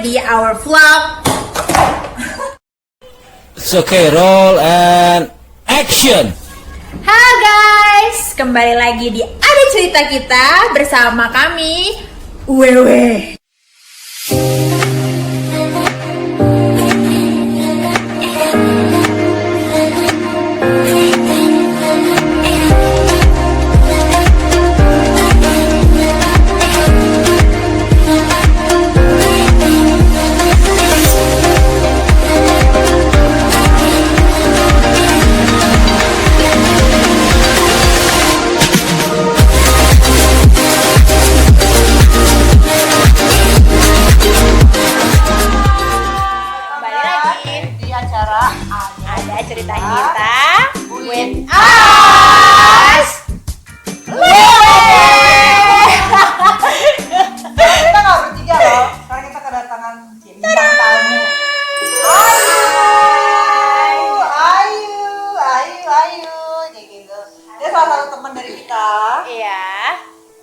di our vlog. It's okay, roll and action. Halo guys, kembali lagi di Ada Cerita Kita bersama kami, Wewe. Ada cerita kita with us. Kita nggak bertiga loh, karena kita kedatangan bintang tamu. Ayu, kayak gitu. Dia salah satu teman dari kita. Iya.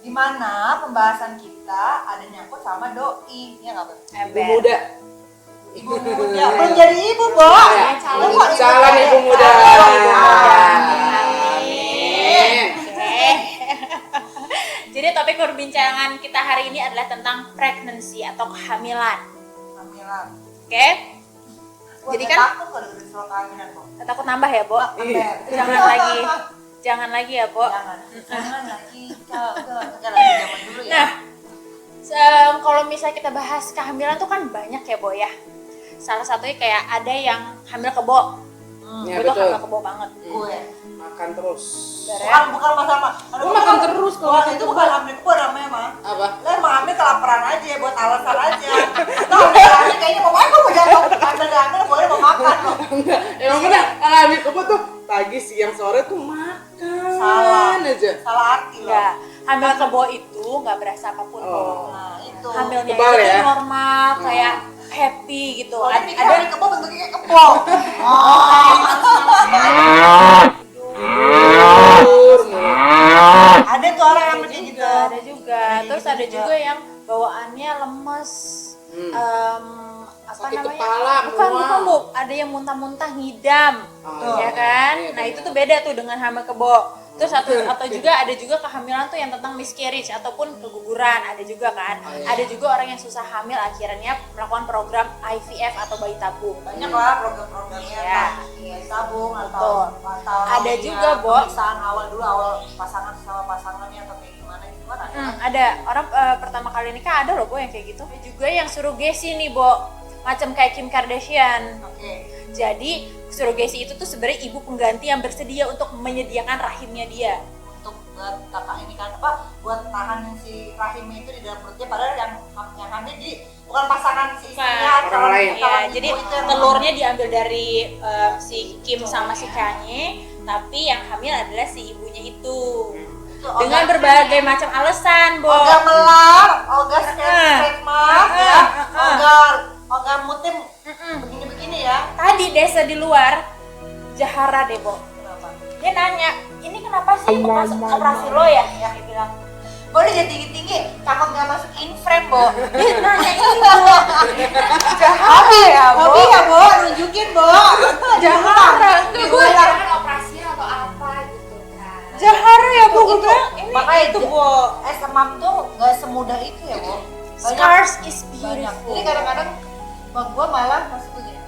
Dimana pembahasan kita ada nyangkut sama doi, ya nggak betul? Ember. muda. Ibu muda, belum jadi ibu, Bo. Calon ibu muda. Amin. Oke. Jadi topik perbincangan kita hari ini adalah tentang pregnancy atau kehamilan. Kehamilan. Oke. Jadi Jadi kan kan takut kalau udah soal kehamilan, Bo. takut nambah ya, Bo? Ember. Jangan lagi ya, Bo. Jangan lagi. Kita lagi zaman dulu ya. Nah, kalau misalnya kita bahas kehamilan tuh kan banyak ya, Bo ya. Salah satunya kayak ada yang hamil kebo. Ya, Gue tuh betul. hamil kebo banget. Gue Makan terus. bukan masalah. Gua makan terus kalau Wah, gitu. itu bukan hamil kebo namanya, mah. Apa? Lo emang hamil kelaparan aja, buat alasan aja. Hamil kayaknya pokoknya gue mau jalan hamil boleh mau makan loh. Enggak. Emang benar. Kalau habis kebo tuh pagi, siang, sore tuh makan. Salah aja. Salah arti loh. Enggak, hamil kebo itu nggak berasa apapun, Bo. Oh. Nah itu. Hamilnya Kebal itu ya? tuh normal, kayak happy gitu. Oh, Ada hamil kebo bentuknya kayak kebo. Ada tuh orang yang kayak gitu. ada juga. Terus ada juga yang bawaannya lemes. Apa Sakit namanya? kepala, bukan, mual. Bu. Ada yang muntah-muntah ngidam. Oh, Ya kan? iya, Nah, iya. itu tuh beda tuh dengan hamil kebo. Terus atau juga ada juga kehamilan tuh yang tentang miscarriage ataupun keguguran, ada juga kan. Oh, iya. Ada juga orang yang susah hamil akhirnya melakukan program IVF atau bayi tabung. Banyak lah program-programnya. Iya. Iya, tabung Betul. atau Ada ya, juga, Bo. pemeriksaan awal dulu, awal pasangan sama pasangannya atau kayak gimana gitu kan ada. Ada orang pertama kali nikah ada loh, Bo, yang kayak gitu. Ada juga yang surogesi nih, Bo. Macam kayak Kim Kardashian. Oke. Jadi surogesi itu tuh sebenarnya ibu pengganti yang bersedia untuk menyediakan rahimnya dia. Untuk buat kakak ini kan apa buat tahan si rahimnya itu di dalam perutnya, padahal yang hamil jadi bukan pasangan si istrinya, Bukan. Orang lain. Ya, ibu jadi itu yang telurnya diambil dari si Kim sama si Kanye, tapi yang hamil adalah si ibunya itu. itu Dengan berbagai macam alasan, Bo. Olga melar, Olga straight mark ya, Olga mutim begini-begini ya. Tadi Desa di luar Jahara deh, Bo. Kenapa? Dia nanya, ini kenapa sih operasi lo ya? Dia bilang, Boleh jadi tinggi-tinggi, cakep nggak masuk in frame, Bo. dia nanya ini, Bo. Hobi ya, Bo, nunjukin, Bo. Jahara, enggak, Ibu gue yang operasi atau apa gitu kan. Jahara ya, Bu. Gue itu, bilang, ini makanya itu, Bo. Demam tuh nggak semudah itu ya, Bo. scars is Banyak. beautiful. Jadi kadang-kadang gue malah maksud gue gini,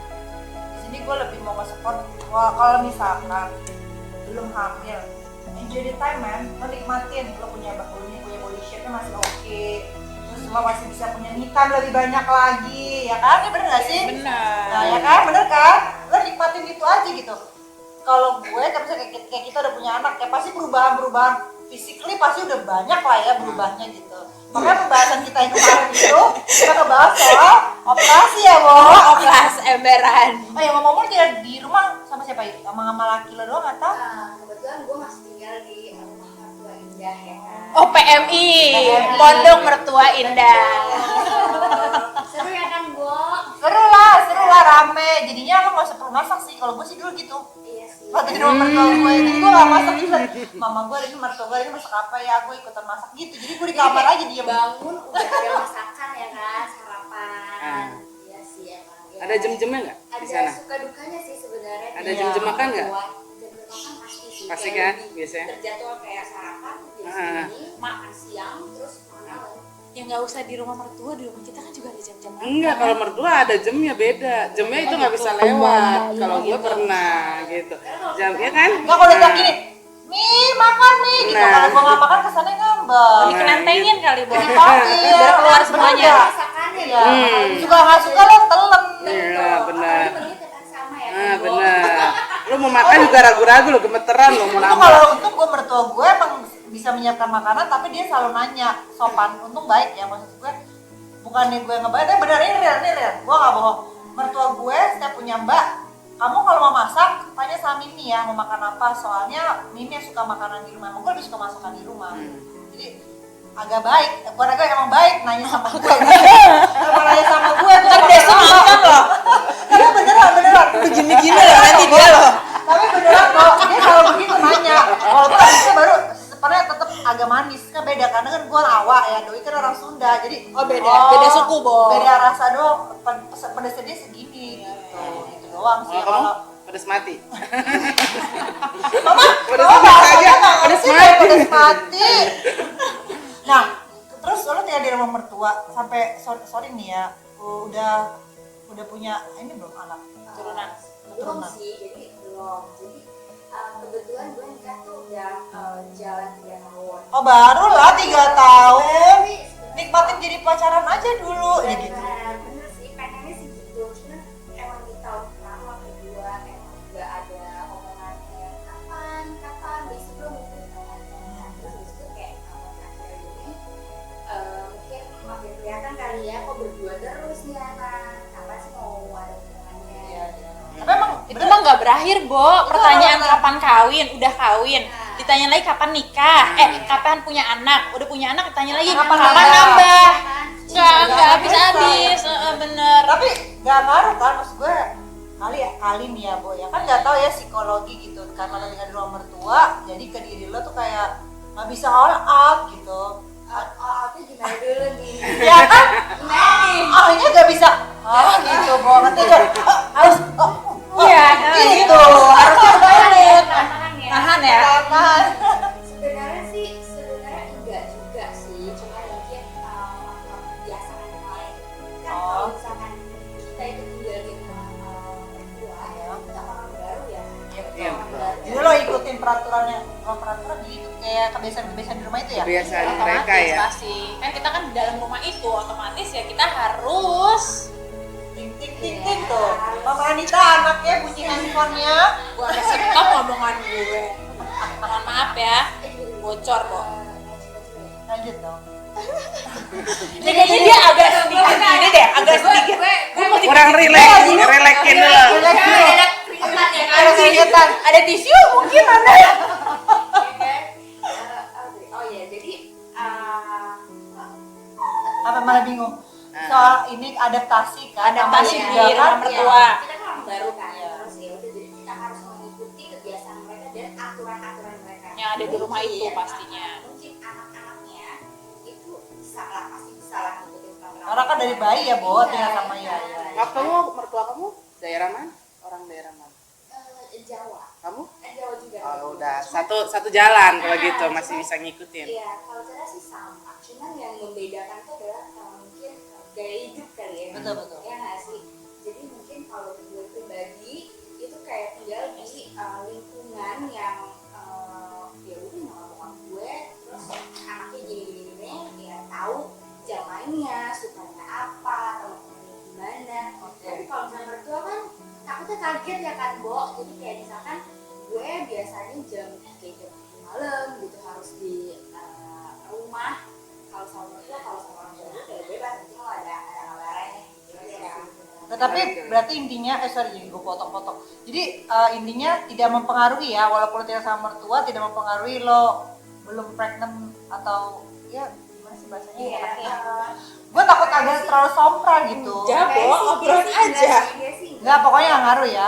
di sini gue lebih mau nge-support kalau misalkan belum hamil, enjoy the time, man. Lo nikmatin, lo punya body shape-nya masih oke, terus lo masih bisa punya me time lebih banyak lagi, ya kan? Ya bener gak sih? Benar. Nah ya kan, bener kan? Lo nikmatin gitu aja gitu. Kalau gue, kalau misalnya kayak kita udah punya anak, ya pasti perubahan physically pasti udah banyak lah ya berubahnya gitu. Makanya pembahasan kita yang kemarin itu kita ngebahas soal operasi ya, Bo. Kelas emberan. Oh ya, ngomong-ngomong tinggal di rumah sama siapa ya? Sama laki lo doang atau? Nah, kebetulan gue masih tinggal di rumah mertua Indah ya kan. Oh, PMI, Pondok Mertua Indah. Seru ya kan, Bo? Seru lah, rame. Jadinya lo nggak usah perlu masak sih. Kalau gue sih dulu gitu. Iya sih. Waktu di rumah mertua gue, jadi gue nggak masak juga. Mama gue ini mertua gue ini masak apa ya? Gue ikutan masak gitu. Jadi gue di kamar aja diem. Bangun udah ada masakan ya kan, sarapan. Ada jam-jamnya nggak di sana? Ada suka dukanya sih sebenarnya. Ada Iya. jam-jam makan nggak? Jam-jam makan pasti sih. Pasti Kayak kan, lebih biasanya. terjadwal kayak sarapan Ah. biasanya makan siang terus makan malam. Ya nggak usah di rumah mertua, di rumah kita kan juga ada jam-jam makan. Enggak, kalau mertua ada jamnya beda. Jamnya itu nggak bisa lewat. Kalau gue pernah gitu. Jamnya kan? Enggak kalau udah gini, nih makan nih gitu. Nah. Kalau gua nggak makan kesannya ngambek. Dikelentengin kali, Bo. Dipanggil. Biar keluar semuanya. Bener nggak? Masakannya Iya. Hmm. Suka nggak suka lo telan. Iya, benar. Apalagi menurut kan sama ya. Ah, kan, Bo? benar. Lu mau makan juga ragu-ragu lo, gemeteran lo mau Itu nambah. kalau untuk gue mertua gue emang bisa menyiapkan makanan, tapi dia selalu nanya sopan. Untung baik ya, maksud gue bukannya gue ngebayar, tapi bener ini real, gue nggak bohong. Mertua gue setiap punya mbak, kamu kalau mau masak tanya sama Mimi ya mau makan apa, soalnya Mimi yang suka makanan di rumah, gue lebih suka masakan di rumah. Jadi agak baik, bukan agak emang baik nanya sama gue. Emang nanya sama gue, gue Ntar besok nonton loh. karena beneran. Begini-gini loh nanti dia loh. Tapi beneran kok, dia selalu begitu nanya. Walaupun habisnya baru sebenarnya tetap agak manis, kan beda karena kan gue awak ya, doi kan orang Sunda, jadi Oh, beda suku, Bo. beda rasa doang, pedesnya dia segini gitu, gitu doang sih. Kalau kamu pedes mati. Mama, Pedes mama mati bahasanya aja, nggak pedes ngerti mati. deh, pedes mati. Nah, terus lo tinggal di rumah mertua sampai sorry nih ya, udah punya ini belum anak? Turunan. Belum sih, jadi belum. Jadi kebetulan gue nikah tuh udah jalan 3 tahun. Oh baru lah 3 tahun, nikmatin jadi pacaran aja dulu ya gitu. Bener sih, pengennya sih gitu. Cuman emang di tahun pertama, kedua emang gak ada omongan kayak kapan, besok belum gitu. Nah, terus habis itu kayak terakhir ini mungkin makin kelihatan kali ya kok berdua terus nih anak. Kapan sih mau ada hubungannya? Iya. Tapi emang Itu mah nggak berakhir, Bo. Pertanyaan bener. kapan kawin, udah kawin. Ditanya lagi kapan nikah, kapan punya anak, udah punya anak ditanya lagi Kapan kapan nambah? nambah. Kan? Nggak habis-habis, bener. tapi nggak ngaruh kan, maksud gue kali nih ya Bo ya kan nggak tahu ya psikologi gitu karena lo tinggal di rumah mertua jadi ke diri lo tuh kayak nggak bisa all out gitu. Itu gimana dulu nih? Ya kan Gimana nih? akhirnya nggak bisa gitu Bo, nanti kan harus Iya, gitu harusnya balik Tahan ya. Tahan ya. tahan. Sebenarnya enggak juga sih, cuma mungkin faktor biasa kan yang lain. Kan Oh. kalau misalkan kita itu tinggal di rumah mertua, kita orang baru ya. Iya, betul. Jadi lo ikutin peraturannya, kalau peraturan gitu kayak kebiasaan-kebiasaan di rumah itu ya. Kebiasaan mereka Otomatis ya. pasti. Kan kita kan di dalam rumah itu otomatis ya kita harus. Ting ting ting ting tuh. Mama Anita anaknya bunyi handphonenya. Gua ada stop ngomongan gue. Mohon maaf ya, bocor kok. Lanjut dong. Ini kayaknya dia agak sedikit ini deh, agak sedikit. Gue mau Kurang relaxin dulu. Ada keringetan. Ada tisu mungkin ada. Oh ya, jadi Apa malah bingung? Soal ini adaptasi kan. Adaptasi namanya di juga rumah kan. mertua. kita kan orang baru kan, Iya. terus ya udah jadi kita harus mengikuti kebiasaan mereka dan aturan-aturan mereka. Yang ada di rumah itu Mungkin, pastinya. Mungkin anak-anaknya itu bisa lah, pasti bisa lah ngikutin peraturan. Karena kan dari bayi ya, Bo, Iya, tinggal sama iya. ya. Waktu kamu mertua kamu daerah mana? Orang daerah mana? Jawa. Kamu? Jawa juga. Oh, udah satu jalan kalau gitu masih bisa ngikutin. Iya, kalau saya sih sama. Cuman yang membedakan itu adalah mungkin gaya hidup kali ya. Betul. Ya nggak sih. Jadi mungkin kalau gue pribadi itu kayak tinggal di lingkungan yang ya udah nama bokap gue, terus anaknya gini ya tahu jam mainnya, sukanya apa, teman-temannya gimana. Tapi kalau misalnya mertua kan takutnya kaget ya kan, Bo. Jadi kayak misalkan gue biasanya jam 3 malam gitu harus di rumah. Kalau sama mertua, kalau sama orang tua udah bebas, nanti kalau ada kabarnya gitu ya. Nah, tapi berarti intinya, jadi gue potong-potong. Jadi intinya tidak mempengaruhi ya, walaupun lo tinggal sama mertua tidak mempengaruhi lo belum pregnant atau ya gimana sih bahasanya? Iya. Gue takut agak terlalu sompra gitu. Enggak, Bo, obrolan aja. Enggak, pokoknya nggak ngaruh ya.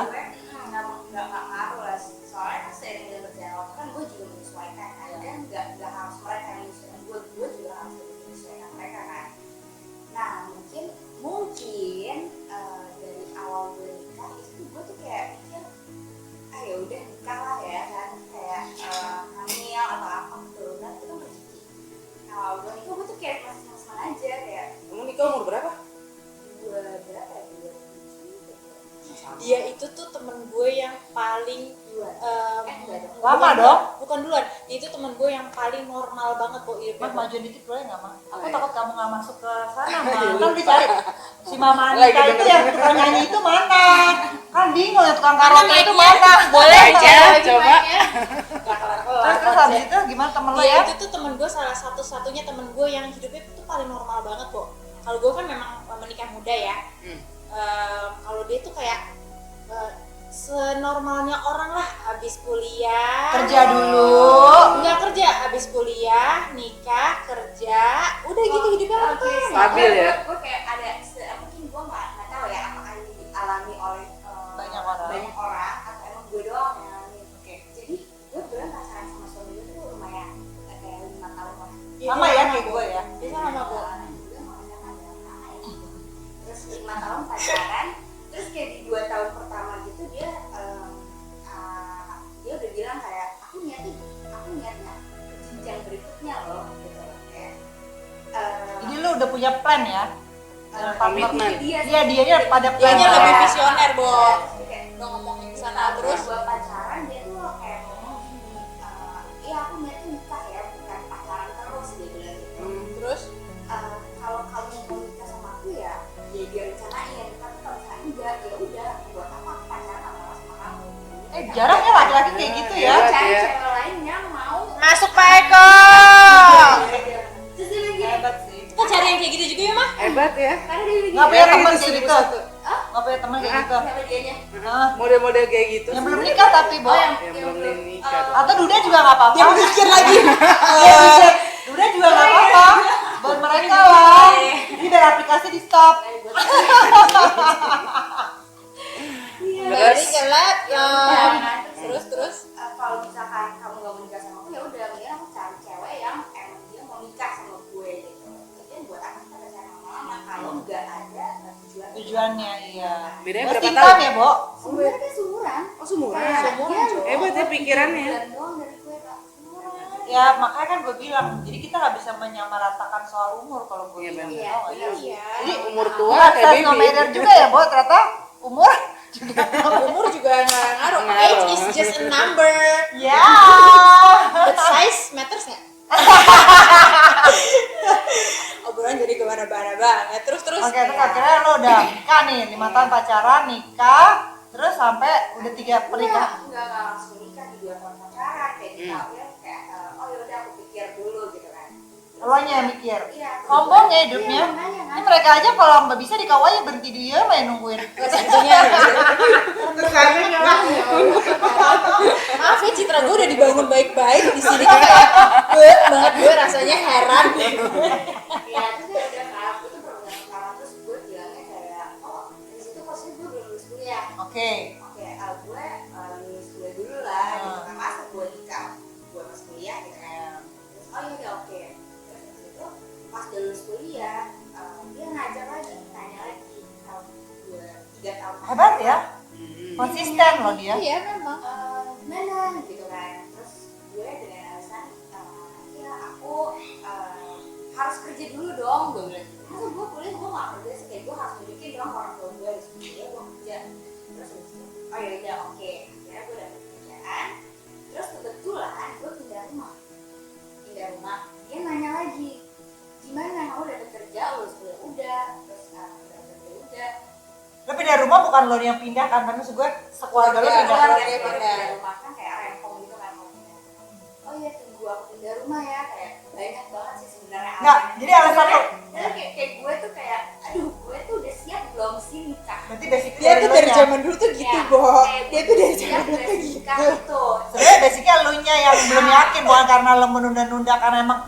Nggak ngaruh lah. Soalnya kan seiring dengan berjalan waktu kan gue juga menyesuaikan kan. Dan nggak harus mereka yang menyesuaikan gue juga harus menyesuaikan mereka kan. Nah mungkin dari awal Belum nikah gue tuh kayak masih senang aja kayak Kamu nikah umur berapa? gue berapa ya? 27 Dia itu tuh temen gue yang paling enggak dong. Lama dong. bukan duluan. Dia itu temen gue yang paling normal banget kok hidupnya. Mas majuin dikit boleh nggak, Mas? Aku Oh, iya. takut kamu nggak masuk ke sana, Mas. Kan dicari si Mama Lagi Anita itu bener. yang tukang nyanyi itu mana? Kan bingung ya tukang karaoke itu mic-nya. mana? Boleh Aja, bagi coba. mic-nya. Nggak kelar-kelar. Terus habis itu gimana temen lo Dia ya? itu tuh temen gue salah satu-satunya temen gue yang hidupnya tuh paling normal banget kok. Kalau gue kan memang menikah muda ya. Kalau dia tuh kayak senormalnya orang lah, habis kuliah Kerja dulu. nggak kerja, habis kuliah nikah kerja udah gitu hidupnya Oke, lama. Stabil ya? Gue kayak ada mungkin gue nggak tahu ya apakah ini dialami oleh Banyak orang. atau emang gue doang yang ngalamin. Oke, jadi gue kebetulan pacaran sama suami gue tuh lumayan kayak 5 tahun lah. Sama ya kayak gue ya. Dia sama gue. Juga makanya kan lama ya. Terus 5 tahun pacaran, terus kayak di 2 tahun pertama gitu dia dia udah bilang kayak aku niatnya ke jenjang berikutnya loh gitu kayak Jadi lu udah punya plan ya? Komitmen. Dia pada plan. Dianya ya. lebih visioner, Bo. Jadi kayak Udah ngomongin ke sana sana terus terus. gua pacaran dia tuh kayak ngomong gini, iya aku niatnya nikah ya bukan pacaran terus dia bilang gitu. Terus Kalau kamu mau nikah sama aku ya dia rencanain, tapi kalau misalnya enggak ya udah buat apa aku pacaran sama kamu. Jarang ya laki-laki kayak gitu ya. Hebat Cari ya. cewek lain yang mau masuk Pak Eko. terus dia bilang gini, Hebat sih. Kita cari yang kayak gitu juga ya, Mah. Hebat ya. karena dia bilang Nggak gini, punya Era teman itu kayak gitu. 1001. Nggak punya teman kayak gitu. siapa dianya? Hah? Model-model kayak gitu. Yang belum nikah tapi, Bo. Yang belum nikah. Atau Duda juga nggak apa-apa. Dia mikir lagi. Duda juga nggak apa-apa. Buat mereka lah. Ini dari aplikasi di stop. Dari gelap ya. Terus kalau misalkan kamu gak mau nikah sama aku ya udah mending aku cari cewek yang emang dia mau nikah sama gue gitu. Jadi buat apa kita pacaran lama-lama kalau nggak ada tujuan. Tujuannya iya. Bedanya Mas berapa Intan tahun? ya, Bo? Sebenarnya dia seumuran. Oh, seumuran. Dia Hebat ya pikirannya. bulan doang dari gue Kak. Seumuran. Ya makanya kan gue bilang, jadi kita nggak bisa menyamaratakan soal umur kalau gue Iya, bilang. benar. Tahu nggak? Iya. Jadi Umur tua bukan kayak size no baby. matter juga ya, Bo. Ternyata umur juga. Umur juga nggak ngaruh. Ngaruh. Age is just a number. Ya. But size matters nggak? Obrolan jadi kemana-mana banget. Terus. Oke, terus akhirnya lo udah nikah nih, 5 tahun pacaran, nikah, terus sampai udah 3 pernikahan. Enggak langsung nikah di 2 tahun pacaran kayak kita ya kayak oh ya udah aku pikir dulu gitu kan. Lo nya yang mikir. Iya. Sombong ya hidupnya. Iya, makanya kan. Ini mereka aja kalau nggak bisa di kawanya berhenti dia main nungguin. Sebenarnya maaf ya, citra gue udah dibangun baik-baik di sini kayak banget gue rasanya heran. Ya terus ya udah kan itu program pertama terus gue bilangnya kayak oh di situ posisi gue belum lulus kuliah. Oke. Oke, gue lulus kuliah dulu lah gitu kan masa gue nikah gue pas kuliah gitu kan. Terus oh ya udah oke. Terus habis itu pas dia lulus kuliah dia ngajar lagi nanya lagi tahun 3 tahun. Hebat ya. Konsisten loh dia. Iya memang. Gimana gitu kan. Terus gue dengan alasan ya aku harus kerja dulu dong gue bilang gitu. Masa gue kuliah gue gak kerja sih kayak gue harus tunjukin dong orang tua gue harus kuliah gue kerja. Terus habis itu oh ya udah oke. Akhirnya gue dapet kerjaan. Terus kebetulan gue pindah rumah. Dia nanya lagi gimana kamu dapet kerja lulus kuliah udah terus dapet kerja udah. Lo pindah rumah bukan lo yang pindah kan, tapi maksud gue sekeluarga lo Iya, pindah. keluarga. Dia pindah. rumah kan kayak rempong gitu kan mau pindah. Oh iya tunggu aku pindah rumah ya kayak banyak banget sih sebenarnya. Nggak, jadi alasan lo. Kayak gue tuh kayak aduh gue tuh udah siap belum sih nikah. Berarti basicnya Dia tuh dari elunya. zaman dulu tuh gitu, Ya, Bo. kayak Dia gue tuh dari siap zaman dulu udah tuh nikah gitu. gitu. Sebenarnya basicnya elunya yang belum yakin, bukan karena lo menunda-nunda karena emang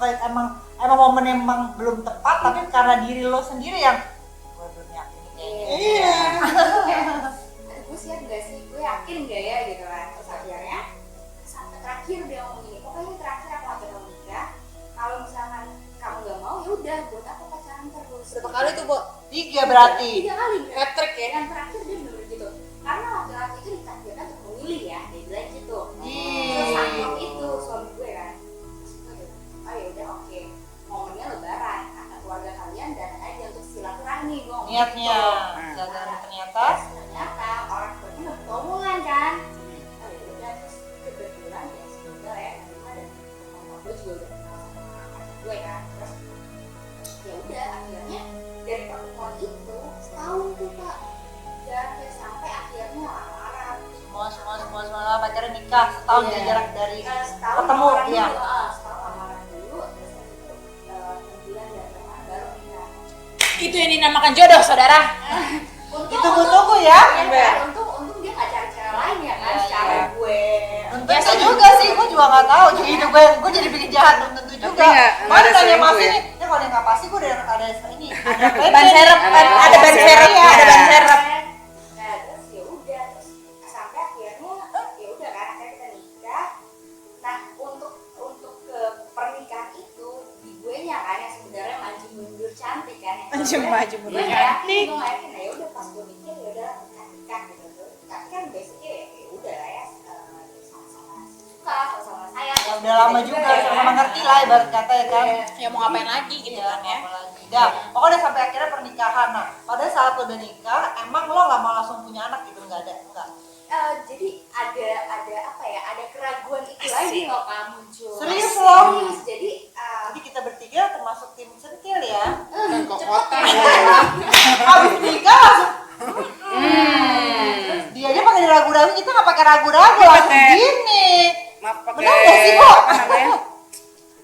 momen emang belum tepat, tapi karena diri lo sendiri yang gue belum yakin. Iya. Aduh gue siap gak sih? Gue yakin gak ya gitu kan. Terus akhirnya sampai terakhir dia ngomong gini, pokoknya terakhir aku ngajak kamu nikah. Kalau misalkan kamu gak mau ya udah buat aku pacaran terus. Berapa kali tuh, Bo? 3 berarti. 3 kali. Hat-trick ya? Yang terakhir dia bener gitu. Karena laki-laki itu ditakdirkan untuk memilih ya, dia bilang gitu. Terus sanggup itu suami gue kan. Terus gue bilang, oh ya udah oke. Mau niatnya. Nah. Dan ternyata orang tuanya nggak omongan kan. Oh ya udah, terus kebetulan ya semoga ya ada orang gue juga udah kenal sama anak gue kan. Terus ya udah akhirnya dari pertemuan itu setahun tuh Pak, dan sampai akhirnya lamaran. semua akhirnya nikah setahun Iya. jarak dari Setahun ketemu, lamaran iya. dulu, setahun lamaran dulu, terus habis itu 6 bulan dan baru nikah. Itu yang dinamakan jodoh, saudara. Ditunggu-tunggu ya. Iya kan, untung dia nggak cari cara lain ya kan, Iya, secara iya. gue. Biasa juga sih, gue juga nggak tahu. Jadi itu gue jadi bikin jahat belum tentu juga. nggak Mana ada tanya selingkuh Mas ya? ini, ya kalau dia nggak pasti gue ada ini, ada Ban serep, ada ban serep, Iya. ada ban serep. Nah terus ya udah, terus sampai akhirnya ya udah kan akhirnya kita nikah. Nah untuk ke pernikahan itu di gue nya kan yang sebenarnya maju mundur cantik kan. Maju mundur gue cantik. gue nggak yakin, nah ya udah pas gue mikir ya udah nikah gitu tuh. Tapi kan basicnya ya udah lah ya, sama-sama suka, sama-sama sayang. Ya udah lama juga, sama ngerti lah ibarat kata ya kan. Ya mau ngapain lagi gitu Iya, kan ya. apa lagi. Nah, pokoknya sampai akhirnya pernikahan. Nah, pada saat lo udah nikah, emang lo nggak mau langsung punya anak gitu? Nggak ada, enggak. Jadi ada apa ya, ada keraguan itu lagi loh Kak muncul. Serius lo? Serius, jadi Jadi kita bertiga termasuk tim sentil ya. Kan kok cepet kota ya. Habis nikah langsung. Dia aja pakai ragu-ragu, kita nggak pakai ragu-ragu, langsung Pakai- gini. Maaf pakai Benar nggak sih, Bo? apa namanya?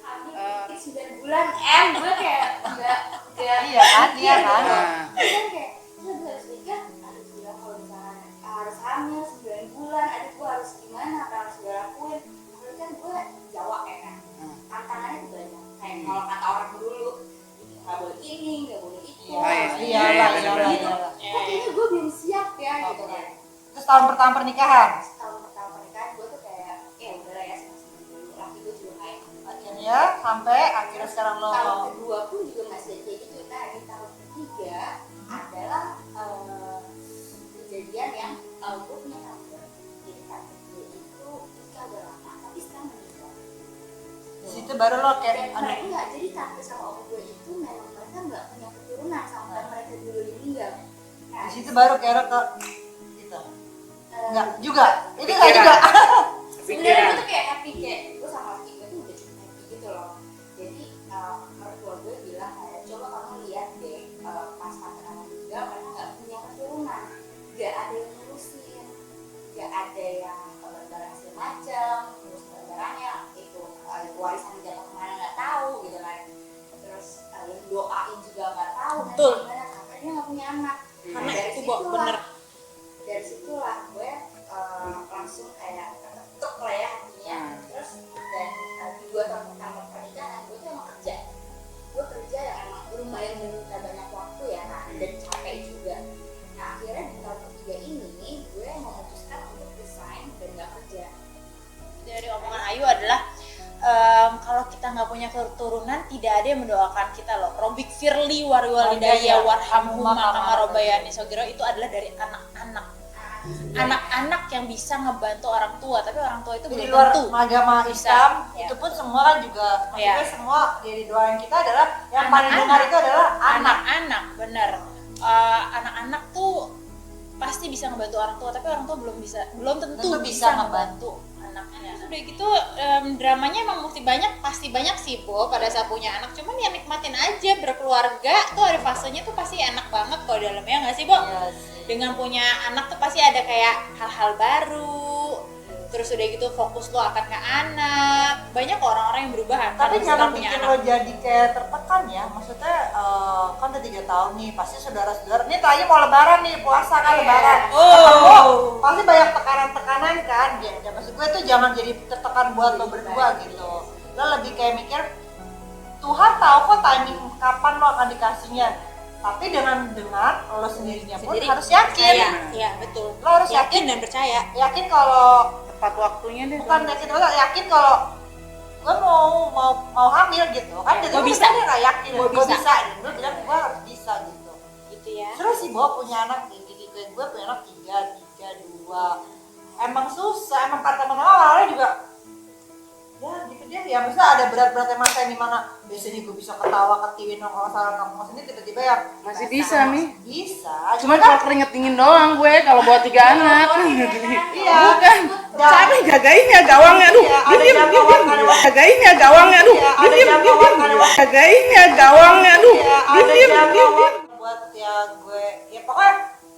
Kami 9 bulan gue kayak enggak Iya kan, iya kan. Nah, kan kayak gue harus nikah, aduh gila kalau misalnya harus hamil 9 bulan, aduh gue harus gimana, apa yang harus gue lakuin. Kalau kan gue Jawa ya kan, tantangannya tuh banyak. Kayak kalau kata orang dulu, nggak boleh ini, nggak boleh itu. Iya lah, iya lah, iya lah. Kok kayaknya gue belum siap ya gitu kan. Terus tahun pertama pernikahan, Tahun pertama pernikahan gue tuh kayak ya udah lah ya, sama-sama dulu. Laki gue juga kayak akhirnya sampai akhirnya sekarang lo tahun kedua pun juga masih kayak gitu. Nah di tahun ketiga adalah kejadian yang gue punya tante. Jadi tante gue itu nikah udah lama tapi sekarang menikah. di situ baru lo Dan kayak mereka enggak, jadi tante sama om gue itu memang mereka nggak punya keturunan sampai mereka dulu meninggal. Nah di situ baru kayak lo ke gitu. Enggak juga. Ini enggak Pikiran. juga. sebenarnya pikiran. gue tuh kayak happy, kayak gue sama laki gue tuh udah cukup happy gitu loh. Jadi mertua gue bilang kayak coba kamu lihat deh, pas tante kamu meninggal mereka nggak punya keturunan, nggak ada yang ngurusin, nggak ada yang barang segala macam, terus barangnya itu warisan jatuh kemana nggak tahu gitu kan. Terus yang doain juga nggak tahu nanti Betul. gimana karena dia nggak punya anak. Karena Dari itu Bo, situlah- bener. dari situlah gue langsung kayak ketuk lah ya hatinya. Terus dan di 2 tahun pertama pernikahan gue tuh emang kerja yang emang lumayan menyita banyak waktu ya kan, dan capek juga. Nah akhirnya di tahun ketiga ini gue memutuskan untuk resign dan gak kerja. Dari omongan Ayu adalah kalau kita nggak punya keturunan tidak ada yang mendoakan kita loh. Robik firli wariwalidaya warhamhuma kama rabbayani shaghira, itu adalah dari anak-anak. Anak-anak yang bisa ngebantu orang tua, tapi orang tua itu Di belum luar tentu. agama Bisa. Islam Ya. itu pun semua kan juga maksudnya Ya. semua jadi doain kita adalah yang paling Anak-anak. dengar itu adalah anak. Anak-anak, bener. Anak-anak tuh pasti bisa ngebantu orang tua, tapi orang tua belum tentu Tentu bisa bisa ngebantu anaknya. Udah gitu dramanya emang pasti banyak sih Bo pada saat punya anak, cuman ya nikmatin aja berkeluarga tuh, ada fasenya tuh pasti enak banget kalau dalamnya, nggak sih Bo? Iya sih. Dengan punya anak tuh pasti ada kayak hal-hal baru, terus udah gitu fokus lo akan ke anak. Banyak kok orang-orang yang berubah kan Tapi setelah jangan punya bikin anak. lo jadi kayak tertekan ya. Maksudnya kan udah 3 tahun nih, pasti saudara-saudara. Ini tanya mau lebaran nih, puasa kan lebaran. Oh. Pasti banyak tekanan-tekanan kan. Ya maksud gue tuh jangan jadi tertekan buat lo berdua gitu. Lo lebih kayak mikir Tuhan tahu kok timing kapan lo akan dikasihnya. Tapi dengan lo sendirinya pun harus yakin. Iya, betul. Lo harus Yakin yakin dan percaya. yakin kalau tepat waktunya deh. bukan yakin kalau gue mau hamil gitu kan, jadi Gua gue bisa. nggak yakin Gua gue bisa. bisa gitu, gue bilang gue harus bisa gitu. Gitu ya. Terus sih punya anak gue punya anak 3, 2 emang susah, emang kata teman awalnya juga ya gitu deh ya, maksudnya ada berat-beratnya masa di mana biasanya gue bisa ketawa ketiwin nongkrong sini tiba-tiba yang Masih bisa nih. bisa Cuman kalau keringet dingin doang gue kalau bawa 3 anak. iya Bukan. Capek jagain ya gawangnya, aduh. Iya, ada Diem. jangkauan karyawan. Jagain ya gawangnya, aduh. Iya, ada jangkauan karyawan. Jagain ya gawangnya, aduh. Iya, ada Diem. jangkauan buat ya gue ya pokoknya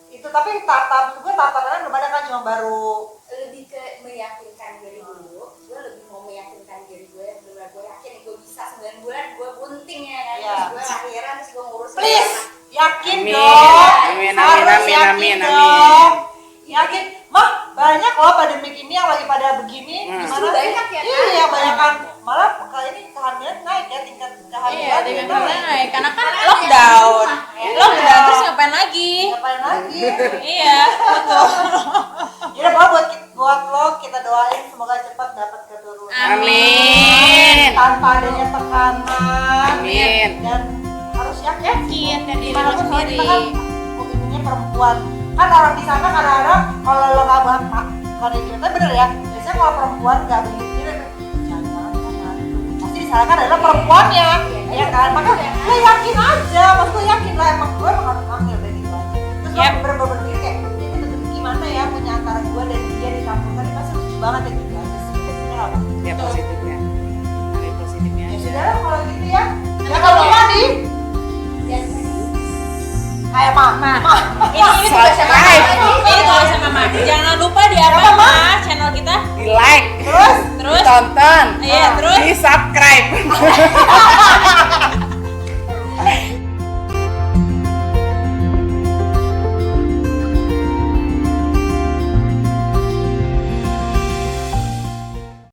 itu, tapi tahap gue tahap-tahapnya belum ada kan, cuma baru Lebih ke meyakinkan diri dulu. Gue lebih mau meyakinkan diri gue, bener-bener gue yakin gue bisa 9 bulan gue bunting ya kan. Iya. Terus gue lahiran, terus gue ngurus please yakin Amin. dong. Amin, Harus amin, yakin amin, dong. Yakin mah banyak loh pandemik ini yang lagi pada begini Justru banyak ya, kan? iya banyak kan, malah kali ini kehamilan naik ya, tingkat Iya, kehamilan dengan naik. karena naik karena kan lockdown. Lockdown terus ngapain lagi? Ngapain lagi? Iya, betul. Ya udah buat lo kita doain semoga cepat dapat keturunan. Amin. Tanpa adanya tekanan. Amin. Dan harus yakin Yakin dan diri lo Gimana pun sendiri. kita kan ibunya perempuan. Kan orang di sana kadang-kadang kalau lo nggak bapak, kalau kita bener ya. Biasanya kalau perempuan nggak begitu, jangan pasti disalahkan adalah perempuannya, ya kan? Maka lo yakin aja, maksud lo yakin lah emang gue emang harus hamil dari itu aja. Terus Yep. lo berpikir kayak ini betul-betul gimana ya punya antara gue dan dia dicampurkan, ini pasti lucu banget ya gitu aja sih. Bener apa? Ya positifnya. Ambil positifnya Ya aja. sudah lah kalau gitu ya. Jangan lupa nih Dan kayak mama. Ini tugasnya mama. Ini tugasnya mama. Jangan lupa di apa mama channel kita. Di like, Terus Terus tonton, Iya, terus? di subscribe.